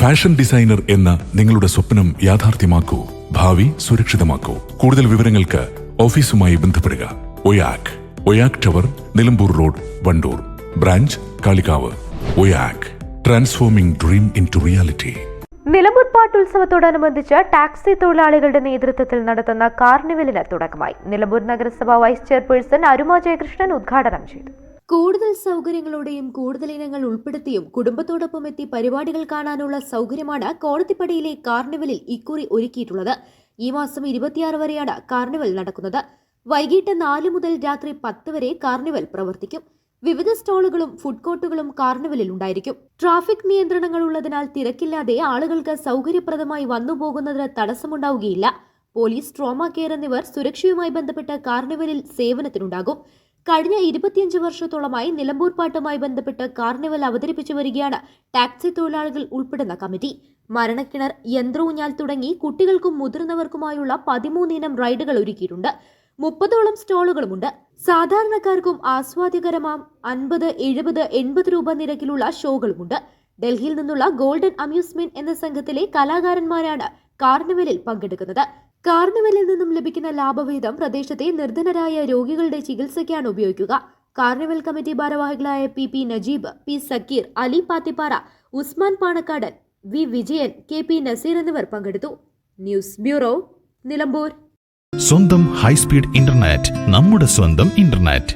Fashion designer എന്ന നിങ്ങളുടെ സ്വപ്നം യാഥാർത്ഥ്യമാക്കൂ. ഭാവി സുരക്ഷിതമാക്കൂ. കൂടുതൽ വിവരങ്ങൾക്ക് ഓഫീസുമായി ബന്ധപ്പെടുക. Oyak tower, Nilambur road, Wandoor. Branch Kalikavu. Oyak, transforming dream into reality. Nilambur പാട്ടുത്സവത്തോടനുബന്ധിച്ച് ടാക്സി തൊഴിലാളികളുടെ നേതൃത്വത്തിൽ നടത്തുന്ന കാർണിവലിന് തുടക്കമായി. നിലമ്പൂർ നഗരസഭ വൈസ് ചെയർപേഴ്സൺ അരുമ ജയകൃഷ്ണൻ ഉദ്ഘാടനം ചെയ്തു. കൂടുതൽ സൗകര്യങ്ങളോടെയും കൂടുതൽ ഇനങ്ങൾ ഉൾപ്പെടുത്തിയും കുടുംബത്തോടൊപ്പം എത്തി പരിപാടികൾ കാണാനുള്ള സൗകര്യമാണ് കോടതിപ്പടിയിലെ കാർണിവലിൽ ഇക്കുറി ഒരുക്കിയിട്ടുള്ളത്. ഈ മാസം 26 വരെയാണ് കാർണിവൽ നടക്കുന്നത്. വൈകിട്ട് 4 മുതൽ രാത്രി 10 വരെ കാർണിവൽ പ്രവർത്തിക്കും. വിവിധ സ്റ്റോളുകളും ഫുഡ് കോർട്ടുകളും കാർണിവലിൽ ഉണ്ടായിരിക്കും. ട്രാഫിക് നിയന്ത്രണങ്ങൾ ഉള്ളതിനാൽ തിരക്കില്ലാതെ ആളുകൾക്ക് സൗകര്യപ്രദമായി വന്നുപോകുന്നതിന് തടസ്സമുണ്ടാവുകയില്ല. പോലീസ്, ട്രോമ കെയർ എന്നിവർ സുരക്ഷയുമായി ബന്ധപ്പെട്ട കാർണിവലിൽ സേവനത്തിനുണ്ടാകും. കഴിഞ്ഞ 25 വർഷത്തോളമായി നിലമ്പൂർ പാട്ടുമായി ബന്ധപ്പെട്ട് കാർണിവൽ അവതരിപ്പിച്ചു വരികയാണ് ടാക്സി തൊഴിലാളികൾ ഉൾപ്പെടുന്ന കമ്മിറ്റി. മരണക്കിണർ, യന്ത്രഊഞ്ഞാൽ തുടങ്ങി കുട്ടികൾക്കും മുതിർന്നവർക്കുമായുള്ള 13 ഇനം റൈഡുകൾ ഒരുക്കിയിട്ടുണ്ട്. 30ഓളം സ്റ്റോളുകളുമുണ്ട്. സാധാരണക്കാർക്കും ആസ്വാദ്യകരമാം 50, 70, 80 രൂപ നിരക്കിലുള്ള ഷോകളുമുണ്ട്. ഡൽഹിയിൽ നിന്നുള്ള ഗോൾഡൻ അമ്യൂസ്മെന്റ് എന്ന സംഘത്തിലെ കലാകാരന്മാരാണ് കാർണിവലിൽ പങ്കെടുക്കുന്നത്. കാർണിവലിൽ നിന്നും ലഭിക്കുന്ന ലാഭവിഹിതം പ്രദേശത്തെ നിർധനരായ രോഗികളുടെ ചികിത്സയ്ക്കാണ് ഉപയോഗിക്കുക. കാർണിവൽ കമ്മിറ്റി ഭാരവാഹികളായ P Najeeb, P Zakir, Ali Pathippara, Usman Panakkadan, V Vijayan, K Naseer എന്നിവർ പങ്കെടുത്തു. News bureau, Nilambur. സ്വന്തം ഹൈസ്പീഡ് ഇന്റർനെറ്റ്, നമ്മുടെ സ്വന്തം ഇന്റർനെറ്റ്.